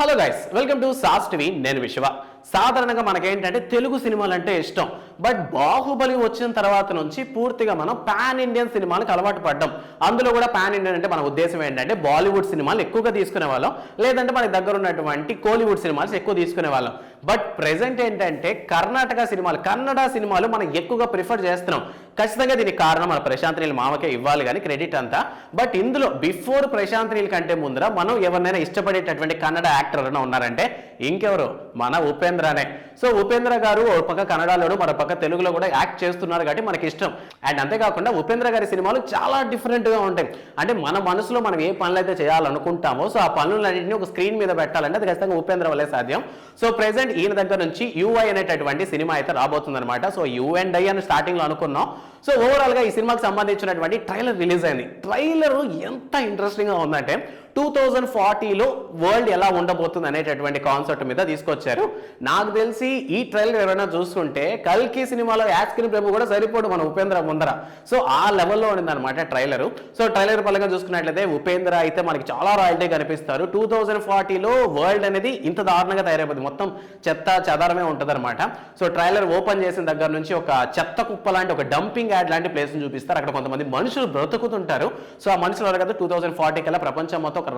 Hello guys, welcome to sauce TV. నేను విశ్వ. సాధారణంగా మనకేంటంటే తెలుగు సినిమాలు అంటే ఇష్టం. బట్ బాహుబలి వచ్చిన తర్వాత నుంచి పూర్తిగా మనం పాన్ ఇండియన్ సినిమాలకు అలవాటు పడ్డాం. అందులో కూడా పాన్ ఇండియన్ అంటే మన ఉద్దేశం ఏంటంటే బాలీవుడ్ సినిమాలు ఎక్కువగా తీసుకునే వాళ్ళం, లేదంటే మనకి దగ్గర ఉన్నటువంటి కోలీవుడ్ సినిమాలు ఎక్కువ తీసుకునే వాళ్ళం. బట్ ప్రెసెంట్ ఏంటంటే కర్ణాటక సినిమాలు, కన్నడ సినిమాలు మనం ఎక్కువగా ప్రిఫర్ చేస్తున్నాం. ఖచ్చితంగా దీనికి కారణం మన ప్రశాంత్ నీల్ మామకే ఇవ్వాలి కానీ క్రెడిట్ అంతా. బట్ ఇందులో బిఫోర్ ప్రశాంత్ నీల్ కంటే ముందర మనం ఎవరినైనా ఇష్టపడేటటువంటి కన్నడ యాక్టర్ ఎవరైనా ఉన్నారంటే ఇంకెవరు, మన ఉపేంద్రనే. సో ఉపేంద్ర గారు ఒక పక్క కన్నడలోను మరో పక్క తెలుగులో కూడా యాక్ట్ చేస్తున్నారు కాబట్టి మనకి ఇష్టం. అండ్ అంతేకాకుండా ఉపేంద్ర గారి సినిమాలు చాలా డిఫరెంట్గా ఉంటాయి. అంటే మన మనసులో మనం ఏ పనులు అయితే చేయాలనుకుంటామో సో ఆ పనులన్నింటినీ ఒక స్క్రీన్ మీద పెట్టాలంటే అది ఖచ్చితంగా ఉపేంద్ర వల్లే సాధ్యం. సో ప్రెసెంట్ ఈయన దగ్గర నుంచి యుఐ అనేటటువంటి సినిమా అయితే రాబోతుంది అనమాట. సో యు అండ్ ఐ అని స్టార్టింగ్ లో అనుకున్నాం. సో ఓవరాల్ గా ఈ సినిమాకి సంబంధించినటువంటి ట్రైలర్ రిలీజ్ అయింది. ట్రైలర్ ఎంత ఇంట్రెస్టింగ్ గా ఉందంటే 2040లో వరల్డ్ ఎలా ఉండబోతుంది అనేటటువంటి కాన్సెప్ట్ మీద తీసుకొచ్చారు. నాకు తెలిసి ఈ ట్రైలర్ ఎవరైనా చూసుకుంటే కల్కి సినిమాలో యాస్కిన్ ప్రభు కూడా సరిపోడు మన ఉపేంద్ర ముందర. సో ఆ లెవెల్లో ఉంది అనమాట ట్రైలర్. సో ట్రైలర్ పరంగా చూసుకున్నట్లయితే ఉపేంద్ర అయితే మనకి చాలా రాయల్టీ కనిపిస్తారు. 2040లో వరల్డ్ అనేది ఇంత దారుణంగా తయారైపోతుంది, మొత్తం చెత్త చెదారమే ఉంటుంది అనమాట. సో ట్రైలర్ ఓపెన్ చేసిన దగ్గర నుంచి ఒక చెత్త కుప్ప లాంటి ఒక డంపింగ్ యాడ్ లాంటి ప్లేస్ చూపిస్తారు. అక్కడ కొంతమంది మనుషులు బ్రతుకుతుంటారు. సో ఆ మనుషులు కదా 2040 కల్లా ప్రపంచం మొత్తం ఒక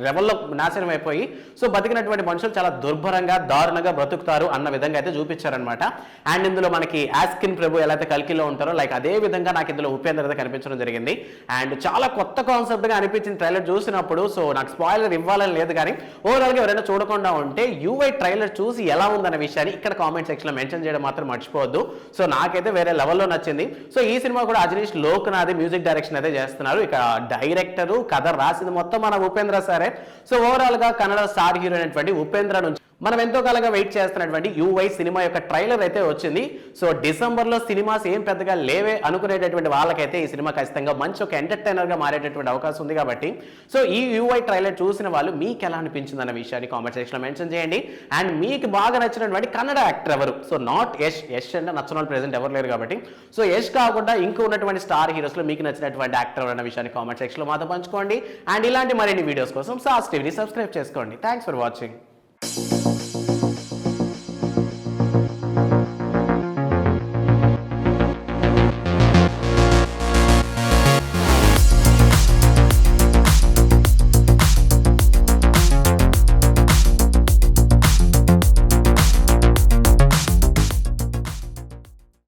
లెవెల్లో నాశనం అయిపోయి సో బతికినటువంటి మనుషులు చాలా దుర్భరంగా దారుణంగా బ్రతుకుతారు అన్న విధంగా అయితే చూపించారనమాట. అండ్ ఇందులో మనకి యాస్కిన్ ప్రభు ఎలా అయితే కల్కిలో ఉంటారో లైక్ అదే విధంగా నాకు ఇందులో ఉపేంద్ర అయితే కనిపించడం జరిగింది. అండ్ చాలా కొత్త కాన్సెప్ట్ గా అనిపించింది ట్రైలర్ చూసినప్పుడు. సో నాకు స్పాయిలర్ ఇవ్వాలని లేదు కానీ ఓవరాల్ గా ఎవరైనా చూడకుండా ఉంటే యూఐ ట్రైలర్ చూసి ఎలా ఉందన్న విషయాన్ని ఇక్కడ కామెంట్ సెక్షన్ లో మెన్షన్ చేయడం మాత్రం మర్చిపోవద్దు. సో నాకైతే వేరే లెవెల్లో నచ్చింది. సో ఈ సినిమా కూడా అజనీష్ లోక్నాథ్ మ్యూజిక్ డైరెక్షన్ అయితే చేస్తున్నారు. ఇక డైరెక్టర్ కథ రాసింది మొత్తం మన ఉపేంద్ర సారే. సో ఓవరాల్ గా కన్నడ స్టార్ హీరో అయినటువంటి ఉపేంద్ర నుంచి మనం ఎంతో కాలంగా వెయిట్ చేస్తున్నటువంటి యుఐ సినిమా యొక్క ట్రైలర్ అయితే వచ్చింది. సో డిసెంబర్లో సినిమాస్ ఏం పెద్దగా లేవే అనుకునేటటువంటి వాళ్ళకైతే ఈ సినిమా ఖచ్చితంగా మంచి ఒక ఎంటర్టైనర్ గా మారేటటువంటి అవకాశం ఉంది కాబట్టి సో ఈ యుఐ ట్రైలర్ చూసిన వాళ్ళు మీకు ఎలా అనిపించింది అన్న విషయాన్ని కామెంట్ సెక్షన్ లో మెన్షన్ చేయండి. అండ్ మీకు బాగా నచ్చినటువంటి కన్నడ యాక్టర్ ఎవరు? సో నాట్ యష్ అంటే నచ్చిన వాళ్ళు ప్రెసెంట్ ఎవరు లేరు కాబట్టి సో యష్ కాకుండా ఇంకా ఉన్నటువంటి స్టార్ హీరోస్ లో మీకు నచ్చినటువంటి యాక్టర్ అన్న విషయాన్ని కామెంట్ సెక్షన్ లో మాతో పంచుకోండి. అండ్ ఇలాంటి మరిన్ని వీడియోస్ కోసం సాస్ టీవీని సబ్స్క్రైబ్ చేసుకోండి. Thanks for watching.